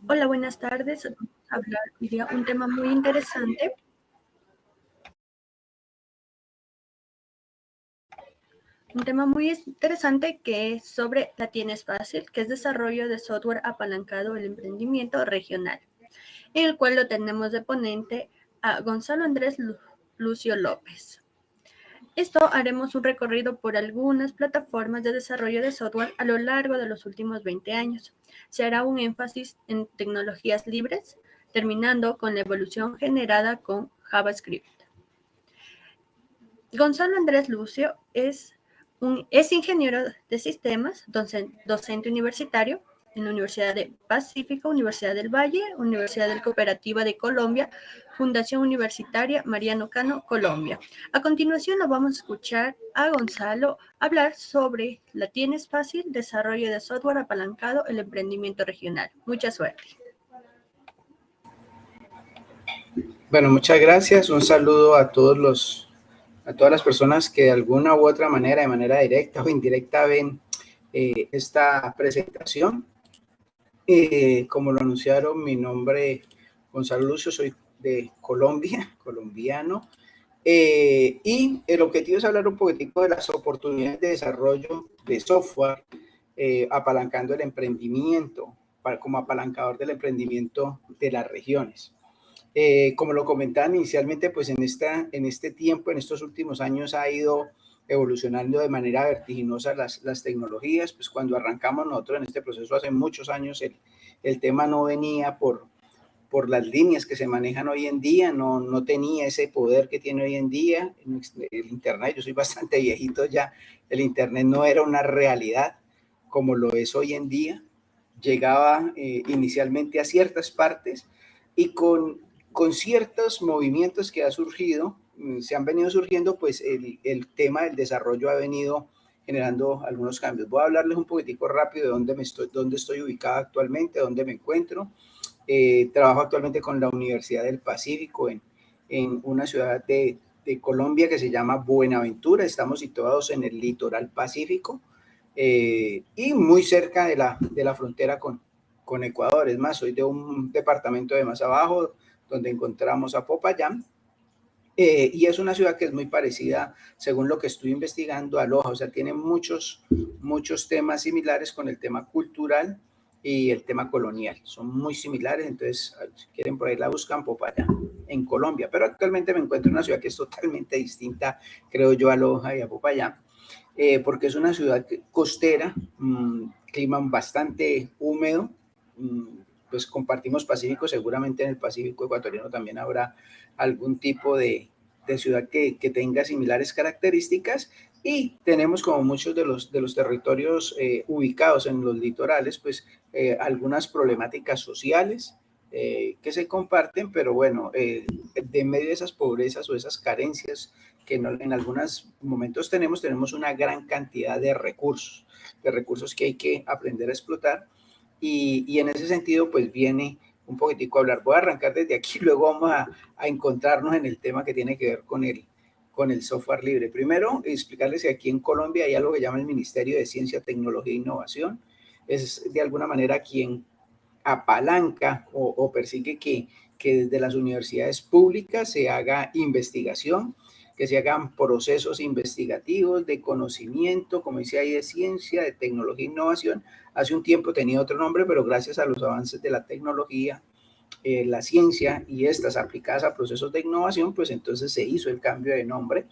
Hola, buenas tardes. Vamos a hablar hoy día un tema muy interesante. Un tema muy interesante que es sobre La Tienes Fácil, que es desarrollo de software apalancado el emprendimiento regional, en el cual lo tenemos de ponente a Gonzalo Andrés Lucio López. Esto haremos un recorrido por algunas plataformas de desarrollo de software a lo largo de los últimos 20 años. Se hará un énfasis en tecnologías libres, terminando con la evolución generada con JavaScript. Gonzalo Andrés Lucio es ingeniero de sistemas, docente universitario en la Universidad de Pacífico, Universidad del Valle, Universidad del Cooperativa de Colombia, Fundación Universitaria Mariano Cano, Colombia. A continuación lo vamos a escuchar a Gonzalo hablar sobre La Tienes Fácil, desarrollo de software apalancado, el emprendimiento regional. Mucha suerte. Bueno, muchas gracias. Un saludo a todas las personas que de alguna u otra manera, de manera directa o indirecta, ven esta presentación. Como lo anunciaron, mi nombre es Gonzalo Lucio, soy de Colombia, colombiano, y el objetivo es hablar un poquitico de las oportunidades de desarrollo de software, apalancando el emprendimiento, como apalancador del emprendimiento de las regiones. Como lo comentaban inicialmente, pues en este tiempo, en estos últimos años ha ido evolucionando de manera vertiginosa las tecnologías. Pues cuando arrancamos nosotros en este proceso hace muchos años, el tema no venía por las líneas que se manejan hoy en día, no tenía ese poder que tiene hoy en día. El Internet, yo soy bastante viejito ya, el Internet no era una realidad como lo es hoy en día. Llegaba inicialmente a ciertas partes y con ciertos movimientos que ha surgido, se han venido surgiendo, pues el tema del desarrollo ha venido generando algunos cambios. Voy a hablarles un poquitico rápido de dónde estoy ubicado actualmente, dónde me encuentro. Trabajo actualmente con la Universidad del Pacífico en una ciudad de Colombia que se llama Buenaventura. Estamos situados en el litoral pacífico y muy cerca de la frontera con Ecuador. Es más, soy de un departamento de más abajo donde encontramos a Popayán. Y es una ciudad que es muy parecida, según lo que estoy investigando, a Loja. O sea, tiene muchos temas similares con el tema cultural y el tema colonial. Son muy similares, entonces, si quieren por ahí la buscan, Popayán, en Colombia. Pero actualmente me encuentro en una ciudad que es totalmente distinta, creo yo, a Loja y a Popayán, porque es una ciudad costera, clima bastante húmedo. Pues compartimos Pacífico, seguramente en el Pacífico ecuatoriano también habrá algún tipo de ciudad que tenga similares características, y tenemos, como muchos de los territorios ubicados en los litorales, pues algunas problemáticas sociales que se comparten, pero bueno, de medio de esas pobrezas o esas carencias que en algunos momentos tenemos una gran cantidad de recursos que hay que aprender a explotar. Y en ese sentido, pues viene un poquitico a hablar. Voy a arrancar desde aquí, luego vamos a encontrarnos en el tema que tiene que ver con el software libre. Primero, explicarles que aquí en Colombia hay algo que llama el Ministerio de Ciencia, Tecnología e Innovación. Es de alguna manera quien apalanca o persigue que desde las universidades públicas se haga investigación, que se hagan procesos investigativos de conocimiento, como dice ahí, de ciencia, de tecnología e innovación. Hace un tiempo tenía otro nombre, pero gracias a los avances de la tecnología, la ciencia y estas aplicadas a procesos de innovación, pues entonces se hizo el cambio de nombre.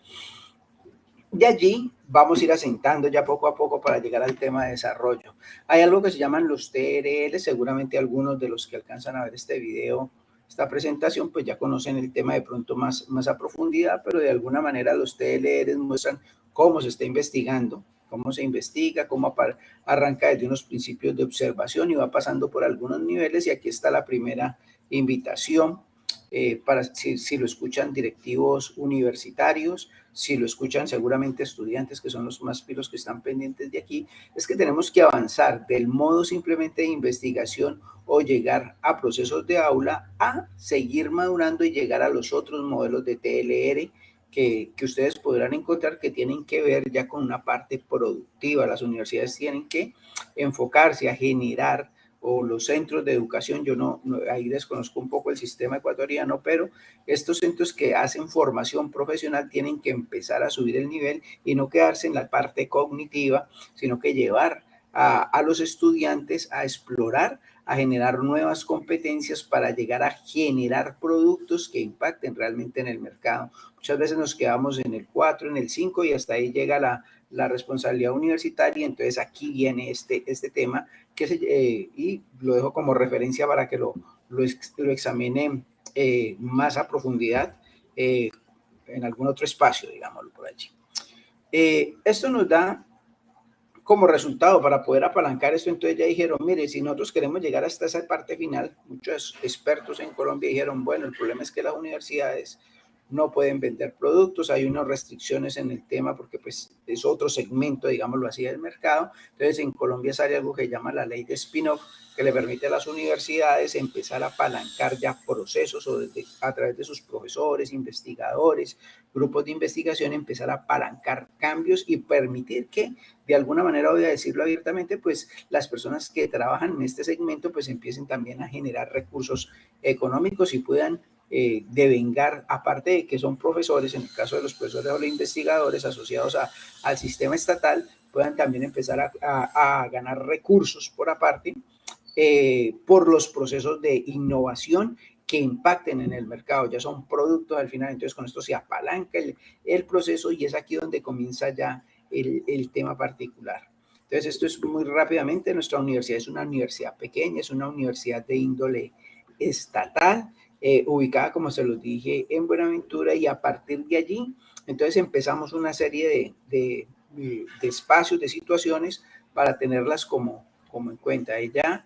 De allí vamos a ir asentando ya poco a poco para llegar al tema de desarrollo. Hay algo que se llaman los TRL, seguramente algunos de los que alcanzan a ver este video, esta presentación, pues ya conocen el tema de pronto más a profundidad, pero de alguna manera los TLR muestran cómo se está investigando, cómo se investiga, cómo arranca desde unos principios de observación y va pasando por algunos niveles, y aquí está la primera invitación. Para si lo escuchan directivos universitarios, si lo escuchan seguramente estudiantes, que son los más pilos que están pendientes de aquí, es que tenemos que avanzar del modo simplemente de investigación o llegar a procesos de aula a seguir madurando y llegar a los otros modelos de TLR que ustedes podrán encontrar, que tienen que ver ya con una parte productiva. Las universidades tienen que enfocarse a generar o los centros de educación. Yo ahí desconozco un poco el sistema ecuatoriano, pero estos centros que hacen formación profesional tienen que empezar a subir el nivel y no quedarse en la parte cognitiva, sino que llevar a los estudiantes a explorar, a generar nuevas competencias para llegar a generar productos que impacten realmente en el mercado. Muchas veces nos quedamos en el 4, en el 5 y hasta ahí llega la responsabilidad universitaria. Entonces aquí viene este tema y lo dejo como referencia para que lo examine más a profundidad en algún otro espacio, digámoslo por allí. Esto nos da como resultado para poder apalancar esto. Entonces ya dijeron, mire, si nosotros queremos llegar hasta esa parte final, muchos expertos en Colombia dijeron, bueno, el problema es que las universidades no pueden vender productos, hay unas restricciones en el tema porque pues es otro segmento, digámoslo así, del mercado. Entonces en Colombia sale algo que se llama la ley de spin-off, que le permite a las universidades empezar a apalancar ya procesos o a través de sus profesores, investigadores, grupos de investigación, empezar a apalancar cambios y permitir que de alguna manera, voy a decirlo abiertamente, pues las personas que trabajan en este segmento pues empiecen también a generar recursos económicos y puedan devengar, aparte de que son profesores, en el caso de los profesores o los investigadores asociados al sistema estatal, puedan también empezar a ganar recursos por aparte por los procesos de innovación que impacten en el mercado, ya son productos al final. Entonces con esto se apalanca el proceso y es aquí donde comienza ya el tema particular. Entonces esto es muy rápidamente. Nuestra universidad es una universidad pequeña, es una universidad de índole estatal, ubicada, como se los dije, en Buenaventura, y a partir de allí, entonces empezamos una serie de espacios, de situaciones para tenerlas como en cuenta. Ella,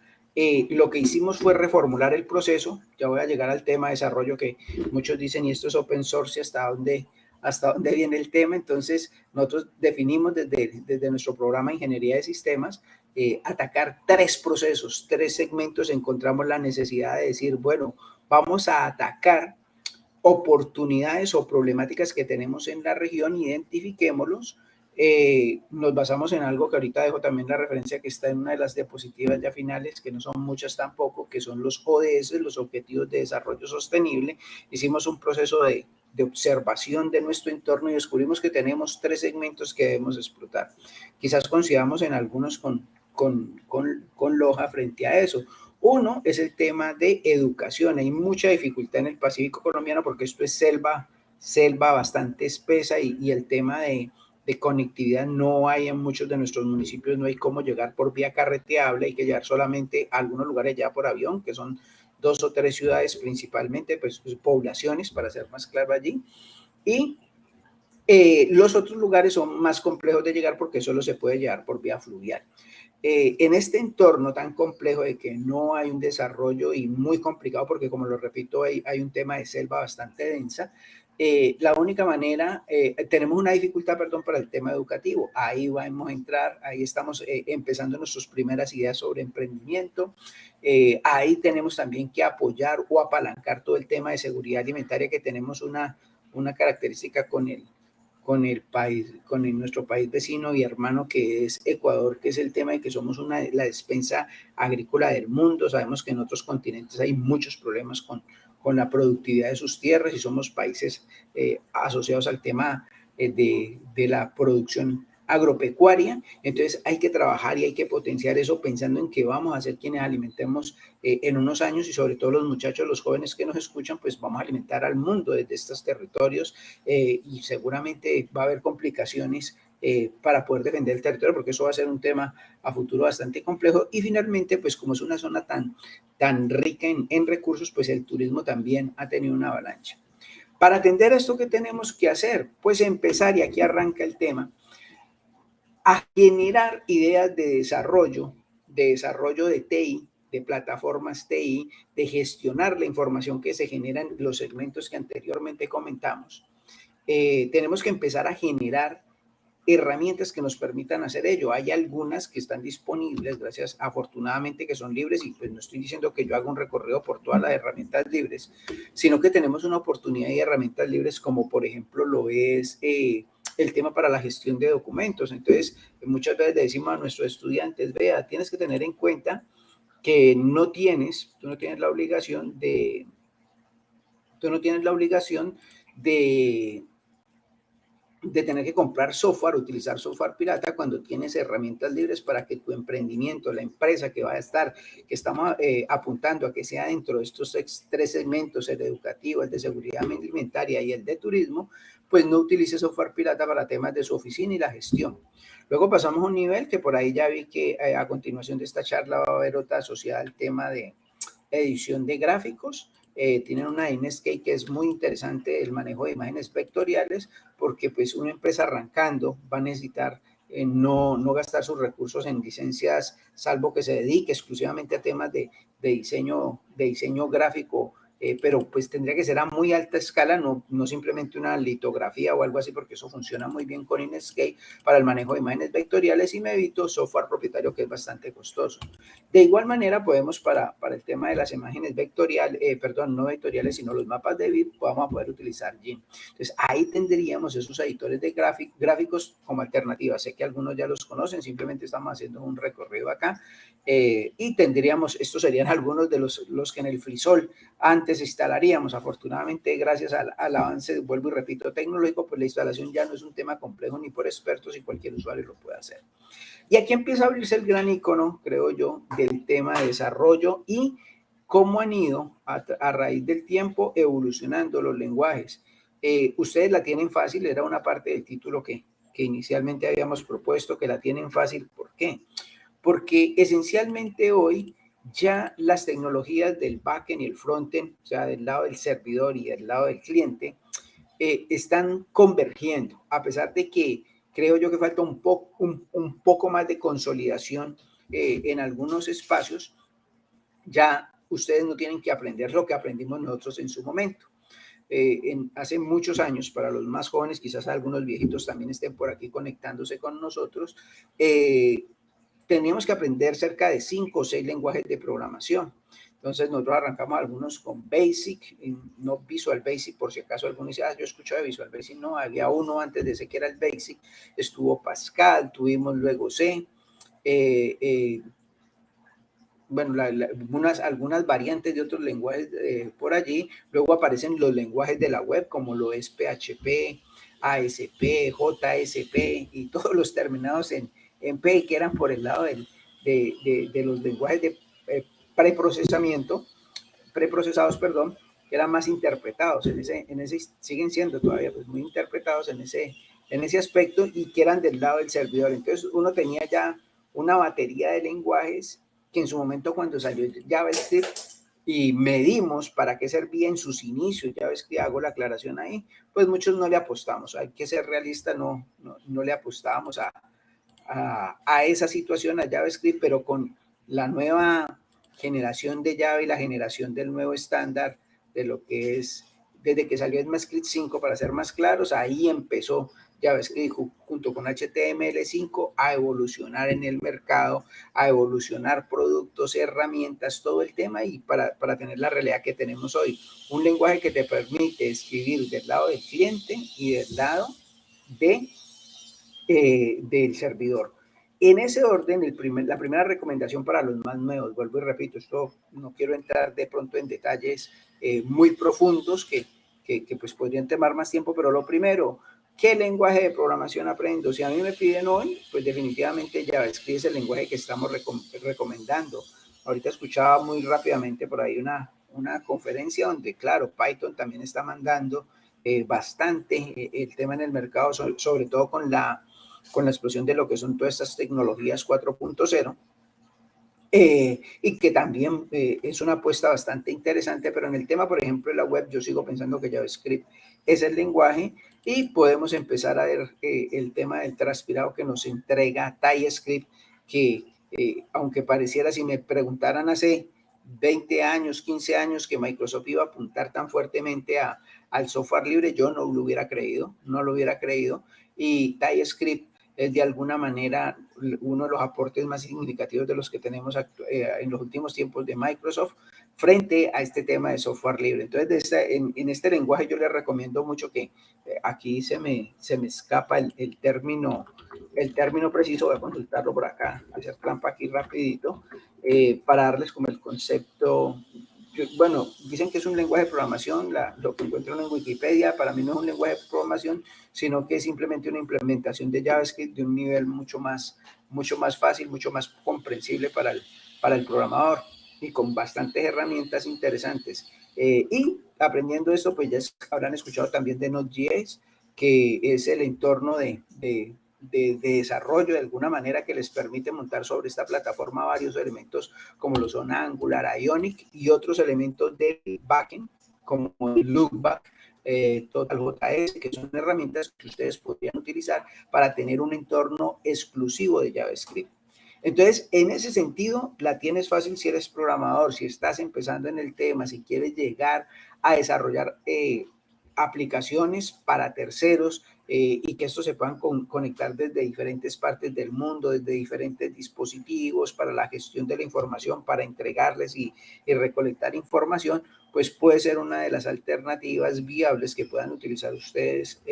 lo que hicimos fue reformular el proceso. Ya voy a llegar al tema de desarrollo, que muchos dicen, y esto es open source, ¿hasta dónde viene el tema? Entonces, nosotros definimos desde nuestro programa de Ingeniería de Sistemas, atacar 3 procesos, 3 segmentos. Encontramos la necesidad de decir, bueno, vamos a atacar oportunidades o problemáticas que tenemos en la región, identifiquémoslos. Nos basamos en algo que ahorita dejo también la referencia, que está en una de las diapositivas ya finales, que no son muchas tampoco, que son los ODS, los Objetivos de Desarrollo Sostenible. Hicimos un proceso de observación de nuestro entorno y descubrimos que tenemos 3 segmentos que debemos explotar. Quizás coincidamos en algunos con Loja frente a eso. Uno es el tema de educación. Hay mucha dificultad en el Pacífico colombiano porque esto es selva bastante espesa, y el tema de conectividad no hay en muchos de nuestros municipios. No hay cómo llegar por vía carreteable, hay que llegar solamente a algunos lugares ya por avión, que son 2 o 3 ciudades principalmente, pues poblaciones, para ser más claro allí. Y los otros lugares son más complejos de llegar porque solo se puede llegar por vía fluvial. En este entorno tan complejo de que no hay un desarrollo y muy complicado, porque como lo repito, hay un tema de selva bastante densa, la única manera, tenemos una dificultad, perdón, para el tema educativo. Ahí vamos a entrar, ahí estamos empezando nuestras primeras ideas sobre emprendimiento. Ahí tenemos también que apoyar o apalancar todo el tema de seguridad alimentaria, que tenemos una característica con nuestro país vecino y hermano, que es Ecuador, que es el tema de que somos la despensa agrícola del mundo. Sabemos que en otros continentes hay muchos problemas con la productividad de sus tierras, y somos países asociados al tema de la producción agropecuaria. Entonces hay que trabajar y hay que potenciar eso, pensando en que vamos a ser quienes alimentemos en unos años, y sobre todo los muchachos, los jóvenes que nos escuchan, pues vamos a alimentar al mundo desde estos territorios, y seguramente va a haber complicaciones para poder defender el territorio, porque eso va a ser un tema a futuro bastante complejo. Y finalmente, pues como es una zona tan rica en recursos, pues el turismo también ha tenido una avalancha. Para atender esto, ¿qué tenemos que hacer? Pues empezar, y aquí arranca el tema, a generar ideas de desarrollo de TI, de plataformas TI, de gestionar la información que se genera en los segmentos que anteriormente comentamos. Tenemos que empezar a generar herramientas que nos permitan hacer ello. Hay algunas que están disponibles, gracias, afortunadamente, que son libres, y pues no estoy diciendo que yo haga un recorrido por todas las herramientas libres, sino que tenemos una oportunidad de herramientas libres, como por ejemplo lo es el tema para la gestión de documentos. Entonces, muchas veces le decimos a nuestros estudiantes, vea, tienes que tener en cuenta que tú no tienes la obligación de tener que comprar software, utilizar software pirata cuando tienes herramientas libres para que tu emprendimiento, la empresa que va a estar, que estamos apuntando a que sea dentro de estos tres segmentos, el educativo, el de seguridad alimentaria y el de turismo, pues no utilice software pirata para temas de su oficina y la gestión. Luego pasamos a un nivel que por ahí ya vi que a continuación de esta charla va a haber otra asociada al tema de edición de gráficos. Tienen una Inkscape que es muy interesante, el manejo de imágenes vectoriales, porque pues una empresa arrancando va a necesitar no gastar sus recursos en licencias, salvo que se dedique exclusivamente a temas de diseño gráfico, pero pues tendría que ser a muy alta escala, no simplemente una litografía o algo así, porque eso funciona muy bien con Inkscape para el manejo de imágenes vectoriales y me evito software propietario que es bastante costoso. De igual manera podemos para el tema de las imágenes vectoriales, no vectoriales, sino los mapas de bit, vamos a poder utilizar GIMP. Entonces ahí tendríamos esos editores de gráficos como alternativa. Sé que algunos ya los conocen, simplemente estamos haciendo un recorrido acá. Y tendríamos, estos serían algunos de los que en el FreeSol antes instalaríamos. Afortunadamente, gracias al avance, vuelvo y repito, tecnológico, pues la instalación ya no es un tema complejo ni por expertos y cualquier usuario lo puede hacer. Y aquí empieza a abrirse el gran icono, creo yo, del tema de desarrollo y cómo han ido a raíz del tiempo evolucionando los lenguajes. Ustedes la tienen fácil, era una parte del título que inicialmente habíamos propuesto, que la tienen fácil. ¿Por qué? Porque esencialmente hoy ya las tecnologías del backend y el frontend, o sea, del lado del servidor y del lado del cliente, están convergiendo, a pesar de que creo yo que falta un poco más de consolidación en algunos espacios. Ya ustedes no tienen que aprender lo que aprendimos nosotros en su momento. Hace muchos años, para los más jóvenes, quizás algunos viejitos también estén por aquí conectándose con nosotros, teníamos que aprender cerca de 5 o 6 lenguajes de programación. Entonces nosotros arrancamos algunos con Basic, no Visual Basic, por si acaso alguno dice, yo escucho de Visual Basic, no, había uno antes de ese que era el Basic, estuvo Pascal, tuvimos luego C, bueno, algunas variantes de otros lenguajes por allí. Luego aparecen los lenguajes de la web, como lo es PHP, ASP, JSP y todos los terminados en P, que eran por el lado de los lenguajes de preprocesados, que eran más interpretados, siguen siendo todavía pues, muy interpretados en ese aspecto y que eran del lado del servidor. Entonces uno tenía ya una batería de lenguajes que en su momento cuando salió JavaScript y medimos para qué servía en sus inicios, JavaScript, hago la aclaración ahí, pues muchos no le apostamos, hay que ser realista, no le apostábamos a esa situación, a JavaScript, pero con la nueva generación de Java y la generación del nuevo estándar de lo que es, desde que salió ECMAScript 5, para ser más claros, ahí empezó JavaScript junto con HTML5 a evolucionar en el mercado, a evolucionar productos, herramientas, todo el tema y para tener la realidad que tenemos hoy. Un lenguaje que te permite escribir del lado del cliente y del lado del servidor. En ese orden, la primera recomendación para los más nuevos, vuelvo y repito, esto no quiero entrar de pronto en detalles muy profundos que pues podrían tomar más tiempo, pero lo primero, ¿qué lenguaje de programación aprendo? Si a mí me piden hoy, pues definitivamente JavaScript es el lenguaje que estamos recomendando. Ahorita escuchaba muy rápidamente por ahí una conferencia donde, claro, Python también está mandando bastante el tema en el mercado, sobre todo con la explosión de lo que son todas estas tecnologías 4.0, y que también es una apuesta bastante interesante, pero en el tema, por ejemplo, de la web, yo sigo pensando que JavaScript es el lenguaje y podemos empezar a ver el tema del transpirado que nos entrega TypeScript, que aunque pareciera, si me preguntaran hace 20 años, 15 años que Microsoft iba a apuntar tan fuertemente al software libre, yo no lo hubiera creído, y TypeScript es de alguna manera uno de los aportes más significativos de los que tenemos en los últimos tiempos de Microsoft, frente a este tema de software libre. Entonces, en este lenguaje yo les recomiendo mucho que aquí se me escapa el término preciso, voy a consultarlo por acá, hacer trampa aquí rapidito, para darles como el concepto. Bueno, dicen que es un lenguaje de programación, lo que encuentran en Wikipedia, para mí no es un lenguaje de programación, sino que es simplemente una implementación de JavaScript de un nivel mucho más fácil, mucho más comprensible para el programador y con bastantes herramientas interesantes. Y aprendiendo esto, pues ya habrán escuchado también de Node.js, que es el entorno de desarrollo de alguna manera que les permite montar sobre esta plataforma varios elementos como lo son Angular, Ionic y otros elementos del backend como Loopback, TotalJS, que son herramientas que ustedes podrían utilizar para tener un entorno exclusivo de JavaScript. Entonces, en ese sentido, la tienes fácil si eres programador, si estás empezando en el tema, si quieres llegar a desarrollar aplicaciones para terceros y que estos se puedan conectar desde diferentes partes del mundo, desde diferentes dispositivos para la gestión de la información, para entregarles y recolectar información, pues puede ser una de las alternativas viables que puedan utilizar ustedes.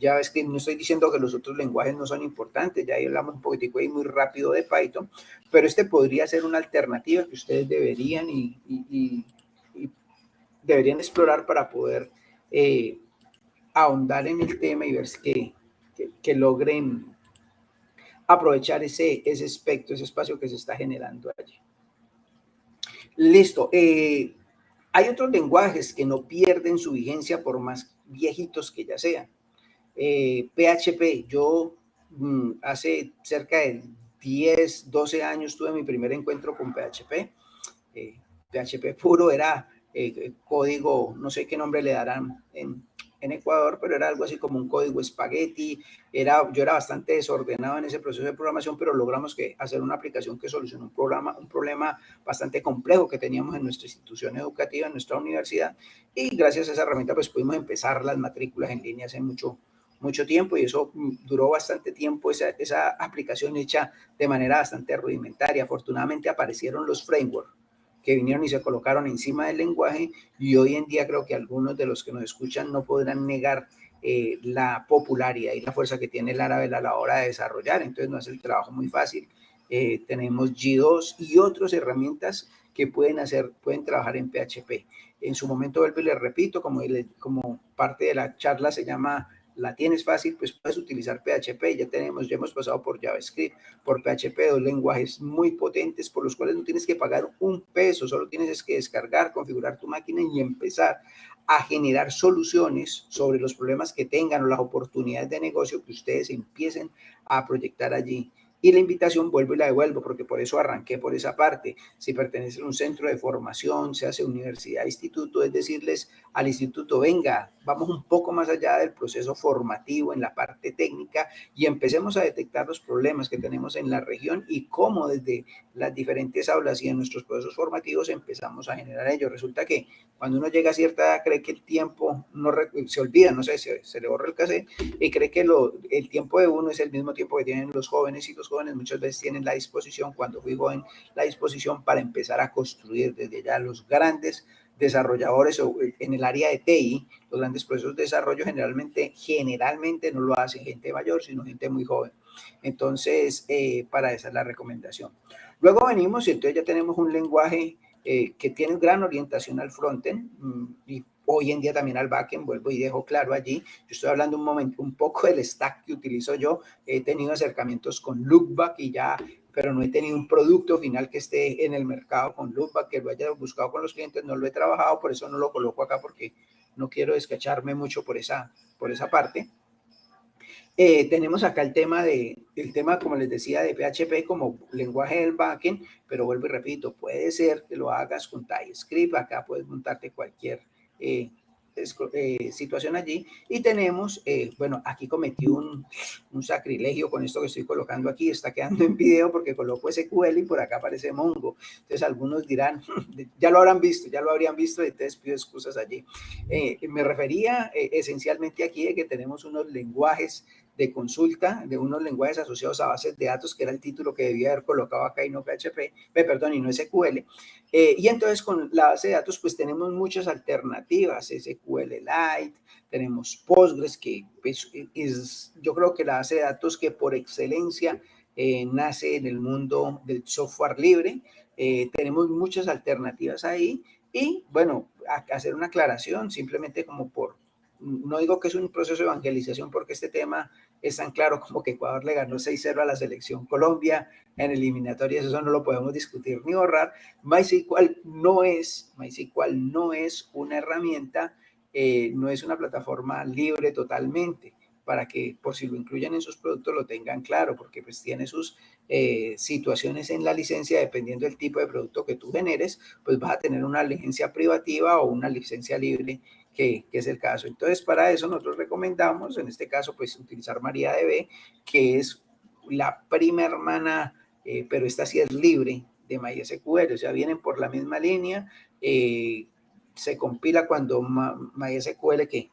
JavaScript, no estoy diciendo que los otros lenguajes no son importantes, ya hablamos un poquitico ahí muy rápido de Python, pero este podría ser una alternativa que ustedes deberían y deberían explorar para poder ahondar en el tema y ver que logren aprovechar ese aspecto, ese espacio que se está generando allí. Listo. Hay otros lenguajes que no pierden su vigencia por más viejitos que ya sean. PHP, yo hace cerca de 10, 12 años tuve mi primer encuentro con PHP. PHP puro era código, no sé qué nombre le darán en Ecuador, pero era algo así como un código espagueti. Yo era bastante desordenado en ese proceso de programación, pero logramos hacer una aplicación que solucionó un problema bastante complejo que teníamos en nuestra institución educativa, en nuestra universidad, y gracias a esa herramienta pues pudimos empezar las matrículas en línea hace mucho tiempo, y eso duró bastante tiempo, esa aplicación hecha de manera bastante rudimentaria. Afortunadamente aparecieron los frameworks que vinieron y se colocaron encima del lenguaje, y hoy en día creo que algunos de los que nos escuchan no podrán negar la popularidad y la fuerza que tiene Laravel a la hora de desarrollar. Entonces nos hace el trabajo muy fácil. Tenemos G2 y otras herramientas que pueden trabajar en PHP. En su momento, vuelvo y les repito, como parte de la charla se llama la tienes fácil, pues puedes utilizar PHP. Ya hemos pasado por JavaScript, por PHP, dos lenguajes muy potentes por los cuales no tienes que pagar un peso, solo tienes que descargar, configurar tu máquina y empezar a generar soluciones sobre los problemas que tengan o las oportunidades de negocio que ustedes empiecen a proyectar allí. Y la invitación vuelvo y la devuelvo, porque por eso arranqué por esa parte. Si pertenece a un centro de formación, se hace universidad, instituto, es decirles al instituto, venga, vamos un poco más allá del proceso formativo en la parte técnica y empecemos a detectar los problemas que tenemos en la región y cómo desde las diferentes aulas y en nuestros procesos formativos empezamos a generar ello. Resulta que cuando uno llega a cierta edad cree que el tiempo se olvida, no sé, se le borra el cassette y cree que el tiempo de uno es el mismo tiempo que tienen los jóvenes, y los jóvenes muchas veces tienen la disposición, cuando fui joven, la disposición para empezar a construir desde ya los grandes desarrolladores en el área de TI, los grandes procesos de desarrollo generalmente no lo hace gente mayor, sino gente muy joven. Entonces, para esa es la recomendación. Luego venimos y entonces ya tenemos un lenguaje que tiene gran orientación al frontend y hoy en día también al backend. Vuelvo y dejo claro allí, yo estoy hablando un poco del stack que utilizo yo. He tenido acercamientos con Loopback pero no he tenido un producto final que esté en el mercado con Loopback, que lo haya buscado con los clientes, no lo he trabajado, por eso no lo coloco acá, porque no quiero descacharme mucho por esa parte. Tenemos acá el tema, como les decía, de PHP como lenguaje del backend, pero vuelvo y repito, puede ser que lo hagas con TypeScript, acá puedes montarte cualquier situación allí. Y tenemos, bueno, aquí cometí un sacrilegio con esto que estoy colocando aquí, está quedando en video porque coloco SQL y por acá aparece Mongo. Entonces algunos dirán, ya lo habrían visto, entonces pido excusas allí. Me refería esencialmente aquí de que tenemos unos lenguajes de consulta de unos lenguajes asociados a bases de datos, que era el título que debía haber colocado acá y no PHP, perdón, y no SQL. Y entonces con la base de datos pues tenemos muchas alternativas, SQLite, tenemos Postgres, que pues, yo creo que la base de datos que por excelencia nace en el mundo del software libre. Tenemos muchas alternativas ahí y bueno, hacer una aclaración simplemente como no digo que es un proceso de evangelización porque este tema es tan claro como que Ecuador le ganó 6-0 a la selección Colombia en eliminatorias, eso no lo podemos discutir ni borrar. MySQL no es una herramienta, no es una plataforma libre totalmente, para que por si lo incluyan en sus productos lo tengan claro, porque pues tiene sus situaciones en la licencia, dependiendo del tipo de producto que tú generes, pues vas a tener una licencia privativa o una licencia libre, que es el caso. Entonces, para eso nosotros recomendamos, en este caso, pues utilizar MariaDB, que es la prima hermana, pero esta sí es libre de MySQL, o sea, vienen por la misma línea, se compila cuando MySQL, que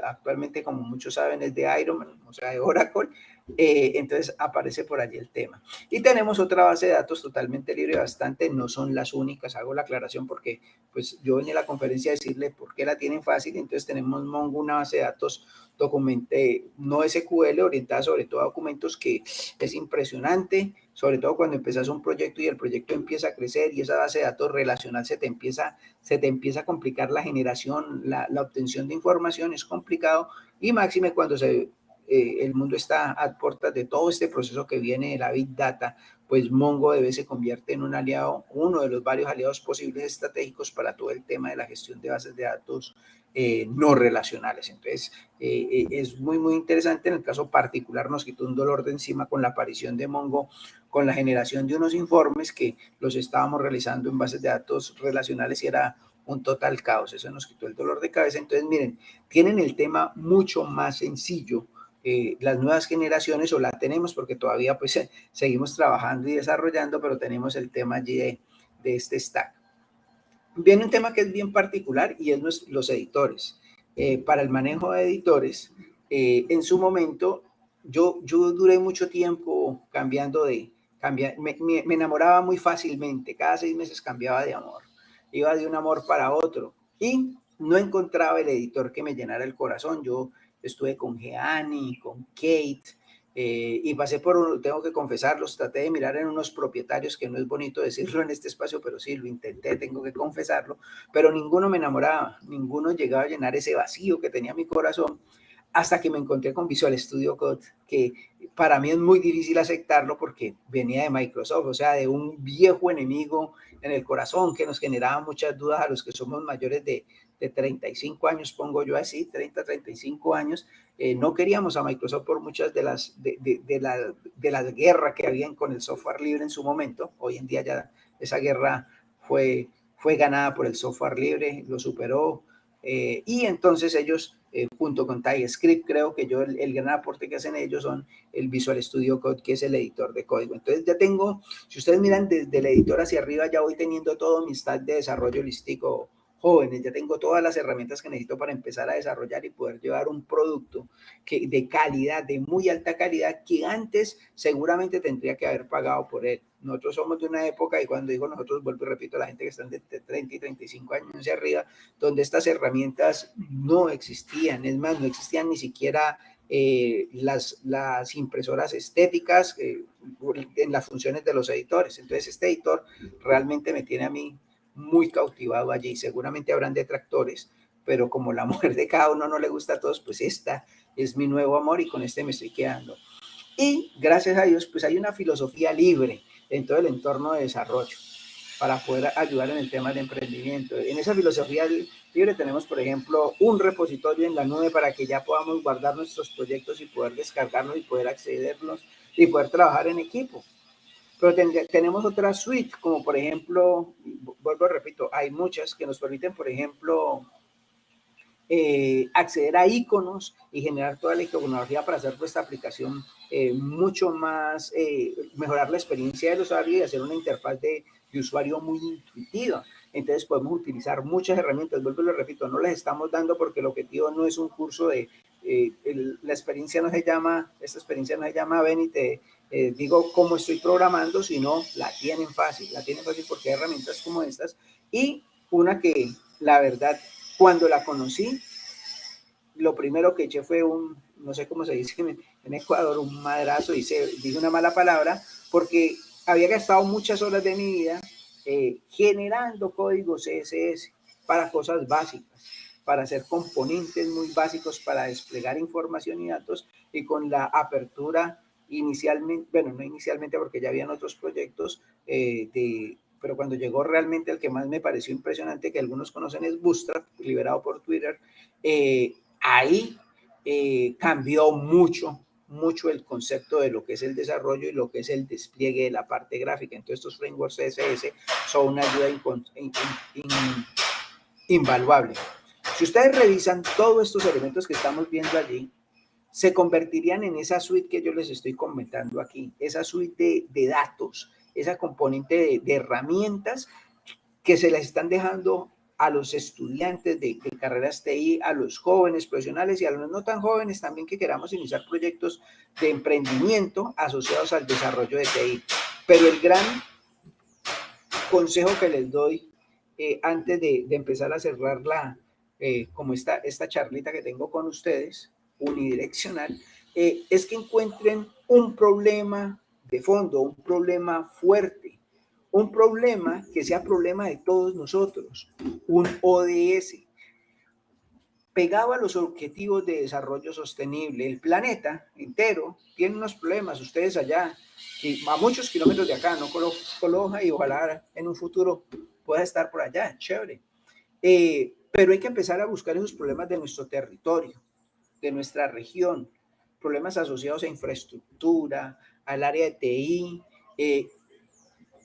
actualmente, como muchos saben, es de Iron, o sea, de Oracle, entonces aparece por allí el tema. Y tenemos otra base de datos totalmente libre, bastante, no son las únicas, hago la aclaración porque pues yo venía a la conferencia a decirle por qué la tienen fácil. Entonces tenemos Mongo, una base de datos no SQL, orientada sobre todo a documentos, que es impresionante, sobre todo cuando empiezas un proyecto y el proyecto empieza a crecer y esa base de datos relacional se te empieza a complicar la generación, la obtención de información es complicado, y máxime cuando el mundo está a puertas de todo este proceso que viene de la Big Data, pues MongoDB se convierte en un aliado, uno de los varios aliados posibles estratégicos para todo el tema de la gestión de bases de datos no relacionales. Entonces, es muy, muy interesante. En el caso particular nos quitó un dolor de encima con la aparición de Mongo, con la generación de unos informes que los estábamos realizando en bases de datos relacionales y era un total caos. Eso nos quitó el dolor de cabeza. Entonces, miren, tienen el tema mucho más sencillo. Las nuevas generaciones, o la tenemos porque todavía pues seguimos trabajando y desarrollando, pero tenemos el tema allí de este stack. Viene un tema que es bien particular y es los editores. Para el manejo de editores, en su momento, yo duré mucho tiempo me enamoraba muy fácilmente, cada 6 meses cambiaba de amor, iba de un amor para otro y no encontraba el editor que me llenara el corazón. Yo estuve con Geani, con Kate, y pasé tengo que confesarlos, traté de mirar en unos propietarios, que no es bonito decirlo en este espacio, pero sí, lo intenté, tengo que confesarlo, pero ninguno me enamoraba, ninguno llegaba a llenar ese vacío que tenía mi corazón, hasta que me encontré con Visual Studio Code, que para mí es muy difícil aceptarlo porque venía de Microsoft, o sea, de un viejo enemigo en el corazón que nos generaba muchas dudas a los que somos mayores de 35 años, pongo yo así, 35 años. No queríamos a Microsoft por muchas de la guerra que habían con el software libre en su momento. Hoy en día ya esa guerra fue ganada por el software libre, lo superó, y entonces ellos, junto con TypeScript, creo que el gran aporte que hacen ellos son el Visual Studio Code, que es el editor de código. Entonces ya tengo, si ustedes miran desde el editor hacia arriba, ya voy teniendo todo mi stack de desarrollo listico, jóvenes, ya tengo todas las herramientas que necesito para empezar a desarrollar y poder llevar un producto de calidad, de muy alta calidad, que antes seguramente tendría que haber pagado por él. Nosotros somos de una época, y cuando digo nosotros, vuelvo y repito, la gente que están de 30 y 35 años hacia arriba, donde estas herramientas no existían. Es más, no existían ni siquiera las impresoras estéticas en las funciones de los editores. Entonces, este editor realmente me tiene a mí muy cautivado allí. Seguramente habrán detractores, pero como la mujer de cada uno no le gusta a todos, pues esta es mi nuevo amor y con este me estoy quedando. Y gracias a Dios, pues hay una filosofía libre en todo el entorno de desarrollo para poder ayudar en el tema de emprendimiento. En esa filosofía libre tenemos, por ejemplo, un repositorio en la nube para que ya podamos guardar nuestros proyectos y poder descargarlos y poder accederlos y poder trabajar en equipo. Pero tenemos otra suite, como por ejemplo, vuelvo, repito, hay muchas que nos permiten, por ejemplo, acceder a iconos y generar toda la iconografía para hacer nuestra aplicación mucho más, mejorar la experiencia del usuario y hacer una interfaz de usuario muy intuitiva. Entonces podemos utilizar muchas herramientas. Vuelvo y lo repito, no les estamos dando porque el objetivo no es un curso de la experiencia no se llama, esta experiencia no se llama ven y te digo cómo estoy programando, sino la tienen fácil porque hay herramientas como estas y una que la verdad cuando la conocí, lo primero que eché fue no sé cómo se dice en Ecuador, un madrazo, dije una mala palabra, porque había gastado muchas horas de mi vida generando código CSS para cosas básicas, para hacer componentes muy básicos, para desplegar información y datos, y con la apertura inicialmente, bueno, no inicialmente porque ya habían otros proyectos, pero cuando llegó realmente el que más me pareció impresionante, que algunos conocen, es Bootstrap, liberado por Twitter, ahí cambió mucho el concepto de lo que es el desarrollo y lo que es el despliegue de la parte gráfica. Entonces estos frameworks CSS son una ayuda invaluable. Si ustedes revisan todos estos elementos que estamos viendo allí, se convertirían en esa suite que yo les estoy comentando aquí, esa suite de datos, esa componente de herramientas que se las están dejando a los estudiantes de carreras TI, a los jóvenes profesionales y a los no tan jóvenes también que queramos iniciar proyectos de emprendimiento asociados al desarrollo de TI. Pero el gran consejo que les doy antes de empezar a cerrar como esta charlita que tengo con ustedes, unidireccional, es que encuentren un problema de fondo, un problema fuerte, un problema que sea problema de todos nosotros, un ODS, pegado a los objetivos de desarrollo sostenible. El planeta entero tiene unos problemas, ustedes allá, a muchos kilómetros de acá, no Coloja, y ojalá en un futuro pueda estar por allá, chévere. Pero hay que empezar a buscar esos problemas de nuestro territorio, de nuestra región, problemas asociados a infraestructura, al área de TI,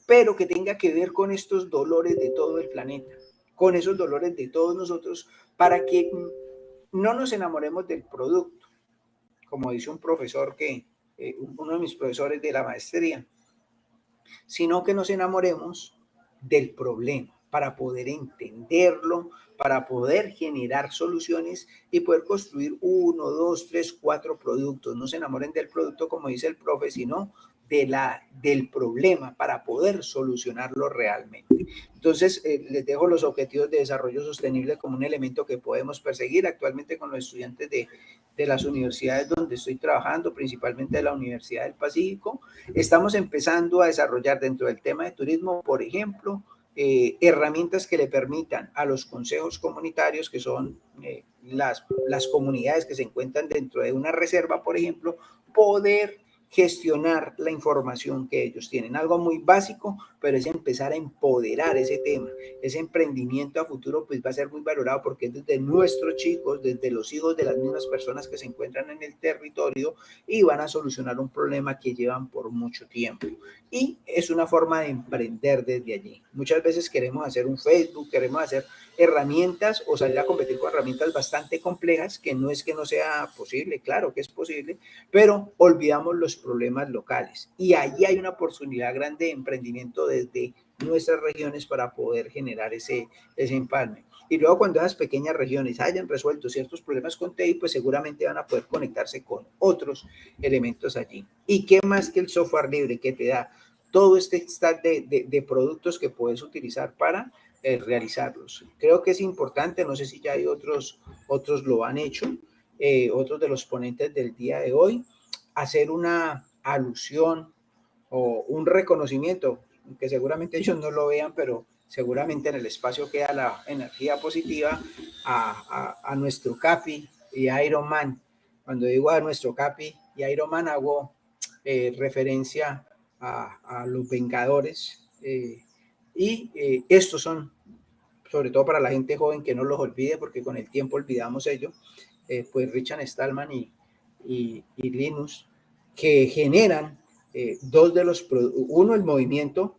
pero que tenga que ver con estos dolores de todo el planeta, con esos dolores de todos nosotros, para que no nos enamoremos del producto, como dice un profesor uno de mis profesores de la maestría, sino que nos enamoremos del problema para poder entenderlo, para poder generar soluciones y poder construir 1, 2, 3, 4 productos. No se enamoren del producto, como dice el profe, sino del problema para poder solucionarlo realmente. Entonces, les dejo los objetivos de desarrollo sostenible como un elemento que podemos perseguir actualmente con los estudiantes de las universidades donde estoy trabajando, principalmente de la Universidad del Pacífico. Estamos empezando a desarrollar dentro del tema de turismo, por ejemplo, herramientas que le permitan a los consejos comunitarios, que son las comunidades que se encuentran dentro de una reserva, por ejemplo, poder gestionar la información que ellos tienen. Algo muy básico, pero es empezar a empoderar ese tema. Ese emprendimiento a futuro pues va a ser muy valorado porque es desde nuestros chicos, desde los hijos de las mismas personas que se encuentran en el territorio y van a solucionar un problema que llevan por mucho tiempo. Y es una forma de emprender desde allí. Muchas veces queremos hacer un Facebook, queremos hacer herramientas o salir a competir con herramientas bastante complejas, que no es que no sea posible, claro que es posible, pero olvidamos los problemas locales. Y allí hay una oportunidad grande de emprendimiento desde nuestras regiones para poder generar ese empalme. Y luego cuando esas pequeñas regiones hayan resuelto ciertos problemas con TI, pues seguramente van a poder conectarse con otros elementos allí. ¿Y qué más que el software libre que te da todo este stack de productos que puedes utilizar para realizarlos? Creo que es importante, no sé si ya hay otros lo han hecho, otros de los ponentes del día de hoy, hacer una alusión o un reconocimiento, que seguramente ellos no lo vean, pero seguramente en el espacio queda la energía positiva a nuestro Capi y a Iron Man. Cuando digo a nuestro Capi y a Iron Man hago referencia a los Vengadores y estos son sobre todo para la gente joven que no los olvide porque con el tiempo olvidamos ello, pues Richard Stallman y Linus, que generan dos de los, uno el movimiento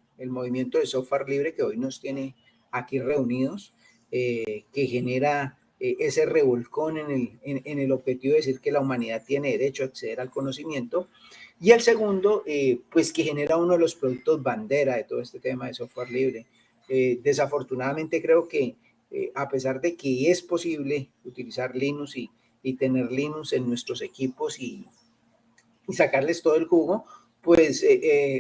de software libre que hoy nos tiene aquí reunidos, que genera ese revolcón en el objetivo de decir que la humanidad tiene derecho a acceder al conocimiento, y el segundo, pues que genera uno de los productos bandera de todo este tema de software libre. Desafortunadamente creo que a pesar de que es posible utilizar Linux y tener Linux en nuestros equipos y sacarles todo el jugo, pues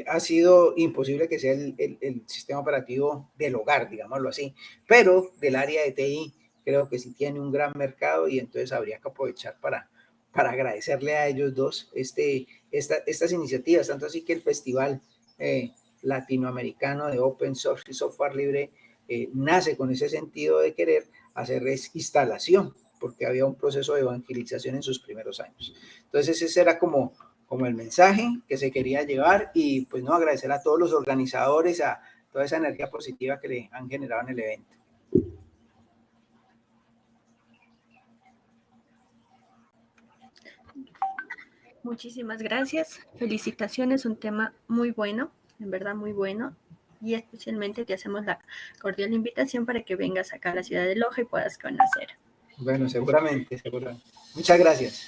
ha sido imposible que sea el sistema operativo del hogar, digámoslo así, pero del área de TI creo que sí tiene un gran mercado y entonces habría que aprovechar para agradecerle a ellos dos estas iniciativas, tanto así que el Festival Latinoamericano de Open Source y Software Libre nace con ese sentido de querer hacer instalación, porque había un proceso de evangelización en sus primeros años. Entonces ese era como el mensaje que se quería llevar y pues no, agradecer a todos los organizadores, a toda esa energía positiva que le han generado en el evento. Muchísimas gracias. Felicitaciones, un tema muy bueno, en verdad muy bueno. Y especialmente te hacemos la cordial invitación para que vengas acá a la ciudad de Loja y puedas conocer. Bueno, seguramente. Muchas gracias.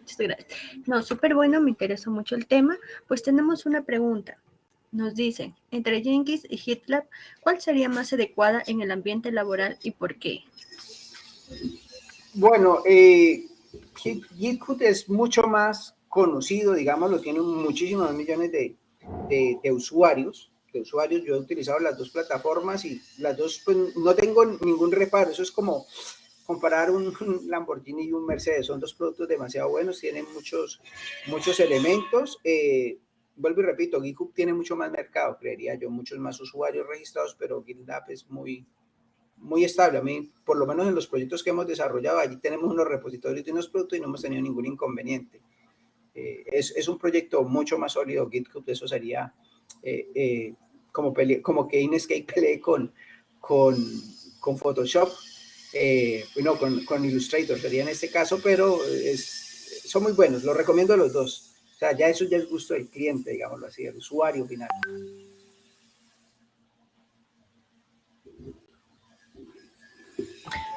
Muchas gracias. No, súper bueno, me interesó mucho el tema. Pues tenemos una pregunta. Nos dicen, entre Jenkins y GitLab, ¿cuál sería más adecuada en el ambiente laboral y por qué? Bueno, GitHub es mucho más conocido, digámoslo, tiene muchísimos millones de usuarios. Yo he utilizado las dos plataformas y las dos, pues no tengo ningún reparo. Eso es como comparar un Lamborghini y un Mercedes. Son dos productos demasiado buenos, tienen muchos elementos. Vuelvo y repito, GitHub tiene mucho más mercado, creería yo, muchos más usuarios registrados, pero GitLab es muy estable. A mí, por lo menos en los proyectos que hemos desarrollado, allí tenemos unos repositorios de unos productos y no hemos tenido ningún inconveniente. Es un proyecto mucho más sólido. GitHub, eso sería como que Inkscape pelee con Photoshop, no, con Illustrator sería en este caso, pero son muy buenos, los recomiendo a los dos. O sea, ya eso ya es gusto del cliente, digámoslo así, del usuario final.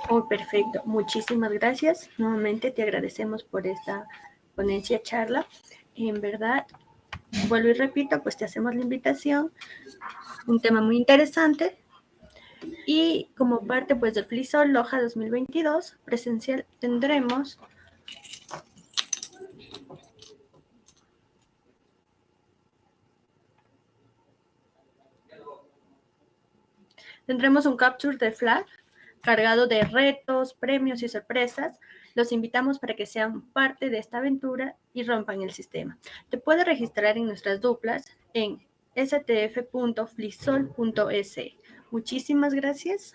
Oh, perfecto. Muchísimas gracias. Nuevamente te agradecemos por esta ponencia charla. En verdad, vuelvo y repito, pues te hacemos la invitación. Un tema muy interesante. Y como parte pues del FLISOL Loja 2022 presencial tendremos un capture de flag cargado de retos, premios y sorpresas. Los invitamos para que sean parte de esta aventura y rompan el sistema. Te puedes registrar en nuestras duplas en stf.flisol.es. Muchísimas gracias.